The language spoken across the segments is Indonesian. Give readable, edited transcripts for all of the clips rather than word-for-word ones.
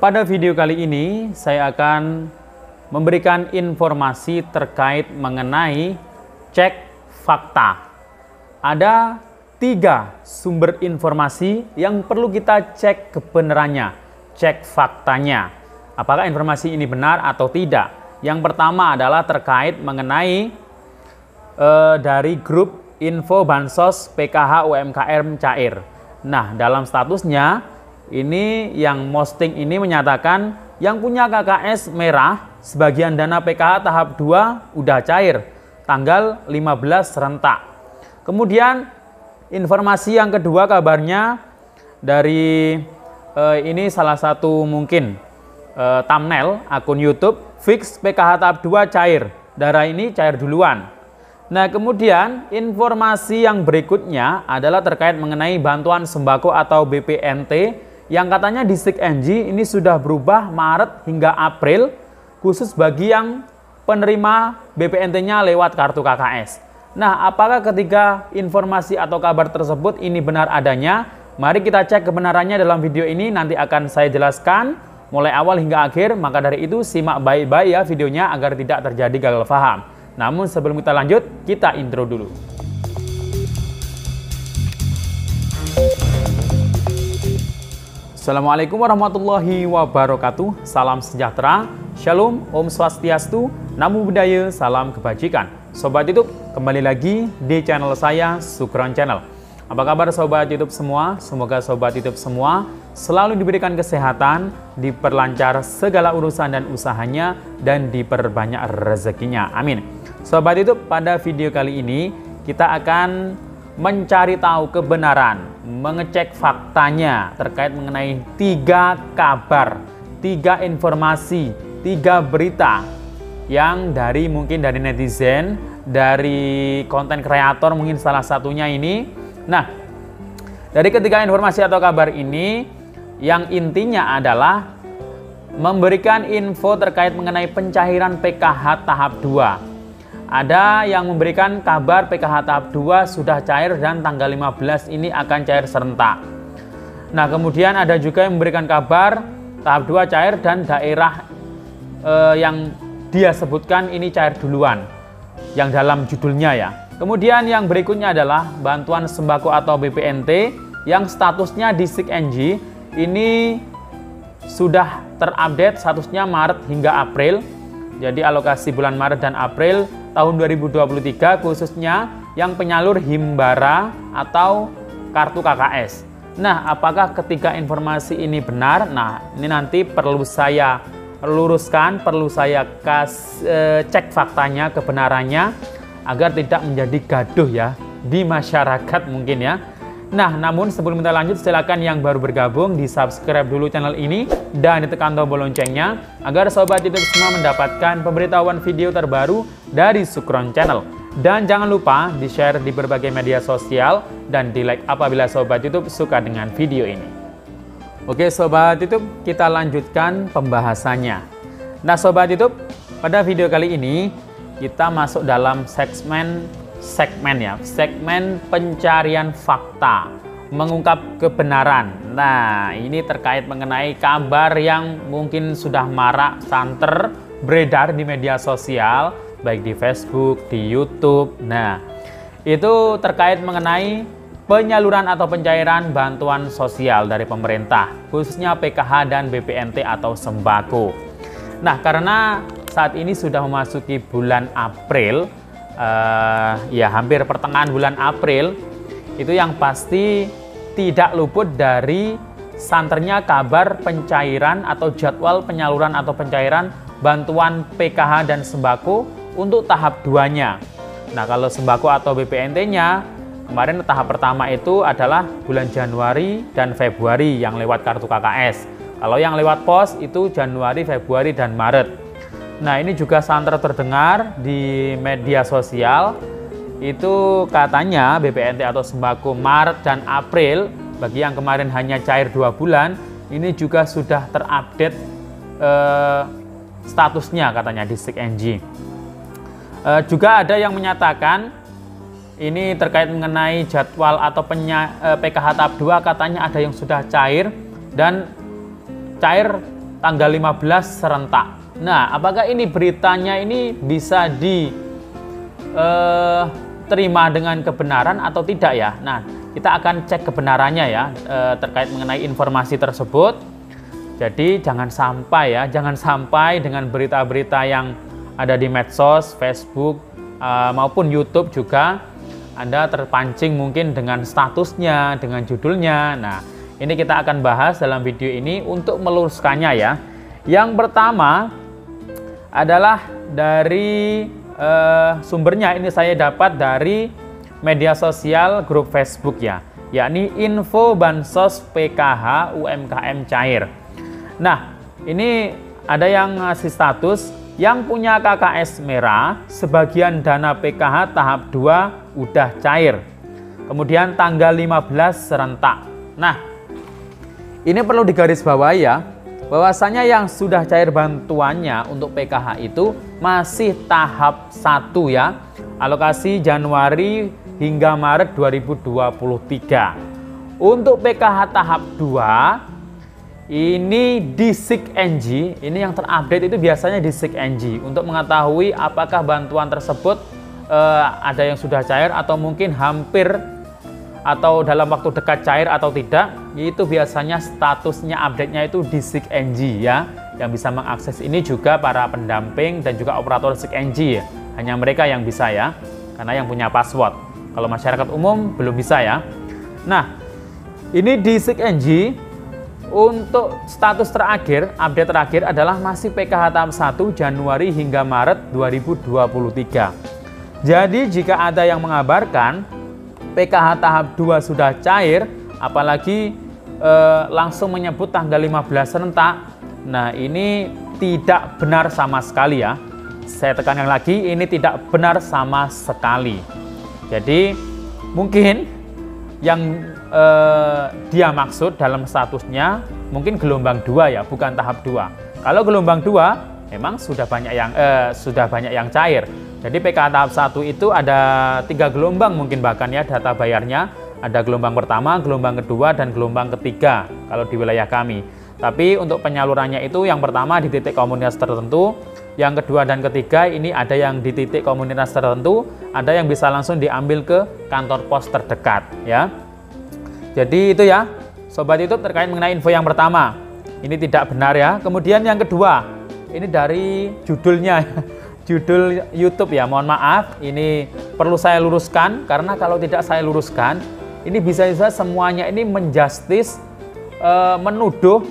Pada video kali ini saya akan memberikan informasi terkait mengenai cek fakta. Ada 3 sumber informasi yang perlu kita cek kebenarannya, cek faktanya. Apakah informasi ini benar atau tidak? Yang pertama adalah terkait mengenai dari grup info Bansos PKH UMKM cair. Nah, dalam statusnya ini yang posting ini menyatakan yang punya KKS merah sebagian dana PKH tahap 2 udah cair tanggal 15 serentak. Kemudian informasi yang kedua kabarnya dari ini salah satu mungkin thumbnail akun YouTube fix PKH tahap 2 cair. Darah ini cair duluan. Nah, kemudian informasi yang berikutnya adalah terkait mengenai bantuan sembako atau BPNT yang katanya Distrik NG ini sudah berubah Maret hingga April khusus bagi yang penerima BPNT-nya lewat kartu KKS. Nah, apakah ketika informasi atau kabar tersebut ini benar adanya? Mari kita cek kebenarannya dalam video ini, nanti akan saya jelaskan mulai awal hingga akhir. Maka dari itu simak baik-baik ya videonya agar tidak terjadi gagal paham. Namun sebelum kita lanjut, kita intro dulu. Assalamualaikum warahmatullahi wabarakatuh. Salam sejahtera, shalom, om swastiastu, namo buddhaya, salam kebajikan. Sobat YouTube, kembali lagi di channel saya, Sukron Channel. Apa kabar sobat YouTube semua? Semoga sobat YouTube semua selalu diberikan kesehatan, diperlancar segala urusan dan usahanya, dan diperbanyak rezekinya. Amin. Sobat YouTube, pada video kali ini kita akan mencari tahu kebenaran, mengecek faktanya terkait mengenai 3 kabar, 3 informasi, 3 berita yang mungkin dari netizen, dari konten kreator mungkin salah satunya ini. Nah, dari ketiga informasi atau kabar ini yang intinya adalah memberikan info terkait mengenai pencairan PKH tahap 2. Ada yang memberikan kabar PKH tahap 2 sudah cair dan tanggal 15 ini akan cair serentak. Nah, kemudian ada juga yang memberikan kabar tahap 2 cair dan daerah yang dia sebutkan ini cair duluan, yang dalam judulnya ya. Kemudian yang berikutnya adalah bantuan sembako atau BPNT yang statusnya Distrik NG ini sudah terupdate statusnya Maret hingga April. Jadi alokasi bulan Maret dan April tahun 2023 khususnya yang penyalur Himbara atau kartu KKS. Nah, apakah ketiga informasi ini benar? Nah, ini nanti perlu saya luruskan, perlu saya cek faktanya, kebenarannya agar tidak menjadi gaduh ya di masyarakat mungkin ya. Nah, namun sebelum kita lanjut, silakan yang baru bergabung di subscribe dulu channel ini dan ditekan tombol loncengnya agar sobat YouTube semua mendapatkan pemberitahuan video terbaru dari Sukron Channel. Dan jangan lupa di share di berbagai media sosial dan di like apabila sobat YouTube suka dengan video ini. Oke sobat YouTube, kita lanjutkan pembahasannya. Nah sobat YouTube, pada video kali ini kita masuk dalam segmen pencarian fakta, mengungkap kebenaran. Nah, ini terkait mengenai kabar yang mungkin sudah marak santer beredar di media sosial, baik di Facebook, di YouTube. Nah, itu terkait mengenai penyaluran atau pencairan bantuan sosial dari pemerintah, khususnya PKH dan BPNT atau sembako. Nah, karena saat ini sudah memasuki bulan April, ya hampir pertengahan bulan April, itu yang pasti tidak luput dari santernya kabar pencairan atau jadwal penyaluran atau pencairan bantuan PKH dan sembako untuk tahap 2-nya. Nah, kalau sembako atau BPNT-nya kemarin tahap pertama itu adalah bulan Januari dan Februari yang lewat kartu KKS. Kalau yang lewat pos itu Januari, Februari, dan Maret. Nah, ini juga santer terdengar di media sosial. Itu katanya BPNT atau sembako Maret dan April, bagi yang kemarin hanya cair 2 bulan, ini juga sudah terupdate statusnya katanya Distrik NG. Juga ada yang menyatakan ini terkait mengenai jadwal atau PKH tahap 2 katanya ada yang sudah cair dan cair tanggal 15 serentak. Nah, apakah ini beritanya ini bisa diterima dengan kebenaran atau tidak ya? Nah, kita akan cek kebenarannya ya terkait mengenai informasi tersebut. Jadi jangan sampai dengan berita-berita yang ada di medsos, Facebook maupun YouTube juga Anda terpancing mungkin dengan statusnya, dengan judulnya. Nah, ini kita akan bahas dalam video ini untuk meluruskannya ya. Yang pertama adalah dari sumbernya ini saya dapat dari media sosial grup Facebook ya, yakni info bansos PKH UMKM cair. Nah, ini ada yang ngasih status yang punya KKS merah, sebagian dana PKH tahap 2 udah cair. Kemudian tanggal 15 serentak. Nah, ini perlu digarisbawahi ya, bahwasanya yang sudah cair bantuannya untuk PKH itu masih tahap 1 ya, alokasi Januari hingga Maret 2023. Untuk PKH tahap 2 ini di SIG-NG, ini yang terupdate itu biasanya di SIG-NG untuk mengetahui apakah bantuan tersebut ada yang sudah cair atau mungkin hampir atau dalam waktu dekat cair atau tidak. Itu biasanya statusnya update-nya itu di SIG-NG ya. Yang bisa mengakses ini juga para pendamping dan juga operator SIG-NG ya. Hanya mereka yang bisa ya, karena yang punya password. Kalau masyarakat umum belum bisa ya. Nah, ini di SIG-NG untuk status terakhir, update terakhir adalah masih PKH tahap 1 Januari hingga Maret 2023. Jadi jika ada yang mengabarkan PKH tahap 2 sudah cair, apalagi langsung menyebut tanggal 15 serentak. Nah, ini tidak benar sama sekali ya. Saya tekankan lagi, ini tidak benar sama sekali. Jadi mungkin yang dia maksud dalam statusnya mungkin gelombang 2 ya, bukan tahap 2. Kalau gelombang 2 memang sudah banyak yang cair. Jadi PKH tahap 1 itu ada 3 gelombang mungkin bahkan ya data bayarnya. Ada gelombang pertama, gelombang kedua, dan gelombang ketiga kalau di wilayah kami. Tapi untuk penyalurannya itu yang pertama di titik komunitas tertentu, yang kedua dan ketiga ini ada yang di titik komunitas tertentu, ada yang bisa langsung diambil ke kantor pos terdekat ya. Jadi itu ya Sobat YouTube terkait mengenai info yang pertama. Ini tidak benar ya. Kemudian yang kedua, ini dari judulnya. Judul YouTube ya, mohon maaf, ini perlu saya luruskan karena kalau tidak saya luruskan, ini bisa-bisa semuanya ini menjustis, menuduh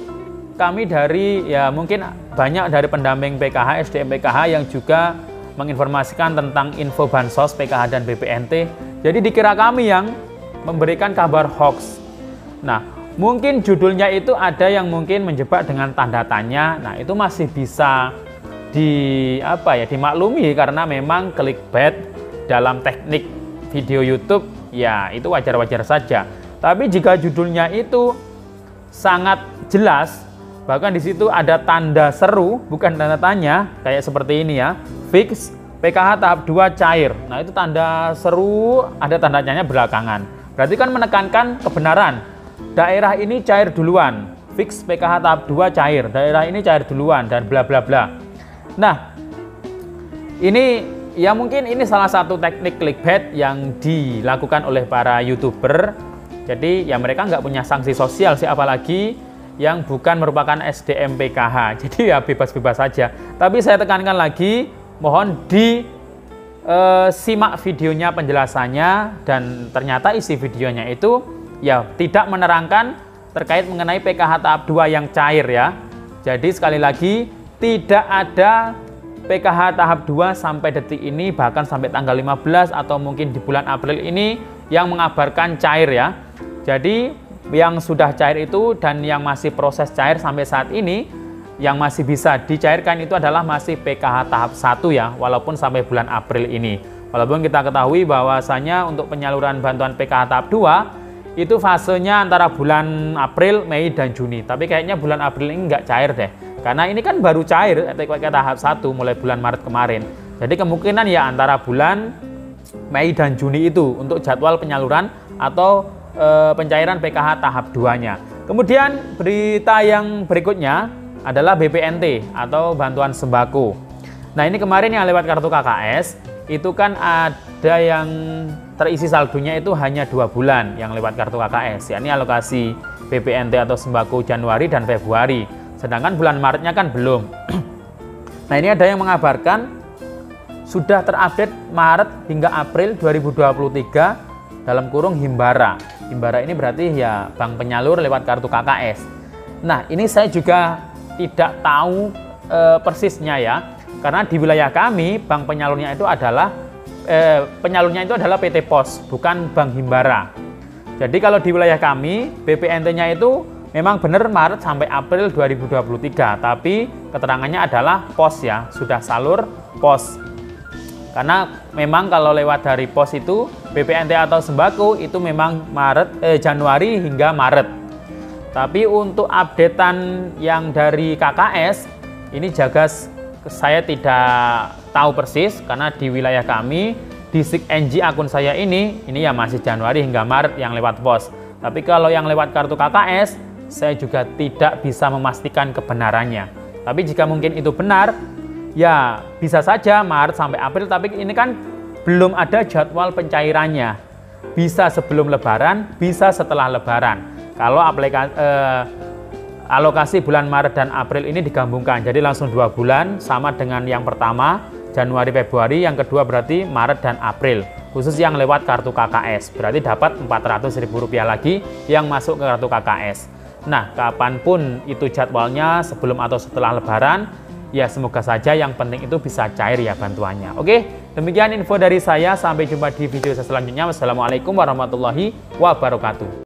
kami dari ya mungkin banyak dari pendamping PKH, SDM PKH yang juga menginformasikan tentang info bansos PKH dan BPNT. Jadi dikira kami yang memberikan kabar hoax. Nah, mungkin judulnya itu ada yang mungkin menjebak dengan tanda tanya. Nah, itu masih bisa dimaklumi karena memang clickbait dalam teknik video YouTube ya itu wajar-wajar saja. Tapi jika judulnya itu sangat jelas, bahkan di situ ada tanda seru bukan tanda tanya kayak seperti ini ya, fix PKH tahap 2 cair. Nah, itu tanda seru, ada tanda tanya belakangan. Berarti kan menekankan kebenaran. Daerah ini cair duluan, fix PKH tahap 2 cair, daerah ini cair duluan dan bla bla bla. Nah, ini ya mungkin ini salah satu teknik clickbait yang dilakukan oleh para YouTuber. Jadi ya mereka nggak punya sanksi sosial sih, apalagi yang bukan merupakan SDM PKH. Jadi ya bebas-bebas saja. Tapi saya tekankan lagi, mohon simak videonya penjelasannya, dan ternyata isi videonya itu ya tidak menerangkan terkait mengenai PKH tahap 2 yang cair ya. Jadi sekali lagi, tidak ada PKH tahap 2 sampai detik ini, bahkan sampai tanggal 15 atau mungkin di bulan April ini yang mengabarkan cair ya. Jadi yang sudah cair itu dan yang masih proses cair sampai saat ini, yang masih bisa dicairkan itu adalah masih PKH tahap 1 ya, walaupun sampai bulan April ini. Walaupun kita ketahui bahwasanya untuk penyaluran bantuan PKH tahap 2 itu fasenya antara bulan April, Mei, dan Juni. Tapi kayaknya bulan April ini nggak cair deh. Karena ini kan baru cair tahap 1 mulai bulan Maret kemarin. Jadi kemungkinan ya antara bulan Mei dan Juni itu untuk jadwal penyaluran atau pencairan PKH tahap 2-nya. Kemudian berita yang berikutnya, adalah BPNT atau bantuan sembako. Nah, ini kemarin yang lewat kartu KKS itu kan ada yang terisi saldonya itu hanya 2 bulan yang lewat kartu KKS, yakni alokasi BPNT atau sembako Januari dan Februari. Sedangkan bulan Maretnya kan belum. Nah, ini ada yang mengabarkan sudah terupdate Maret hingga April 2023 dalam kurung Himbara. Himbara ini berarti ya bank penyalur lewat kartu KKS. Nah, ini saya juga tidak tahu persisnya ya, karena di wilayah kami bank penyalurnya itu adalah PT Pos, bukan Bank Himbara. Jadi kalau di wilayah kami BPNT-nya itu memang benar Maret sampai April 2023, tapi keterangannya adalah pos ya, sudah salur pos. Karena memang kalau lewat dari pos itu BPNT atau sembako itu memang Januari hingga Maret. Tapi untuk updatean yang dari KKS ini saya tidak tahu persis, karena di wilayah kami di SIG-NG akun saya ini ya masih Januari hingga Maret yang lewat pos. Tapi kalau yang lewat kartu KKS saya juga tidak bisa memastikan kebenarannya. Tapi jika mungkin itu benar, ya bisa saja Maret sampai April, tapi ini kan belum ada jadwal pencairannya. Bisa sebelum Lebaran, bisa setelah Lebaran. Kalau alokasi bulan Maret dan April ini digabungkan, jadi langsung 2 bulan sama dengan yang pertama Januari Februari, yang kedua berarti Maret dan April. Khusus yang lewat kartu KKS, berarti dapat Rp400.000 lagi yang masuk ke kartu KKS. Nah, kapanpun itu jadwalnya, sebelum atau setelah Lebaran, ya semoga saja yang penting itu bisa cair ya bantuannya. Oke, demikian info dari saya. Sampai jumpa di video selanjutnya. Wassalamualaikum warahmatullahi wabarakatuh.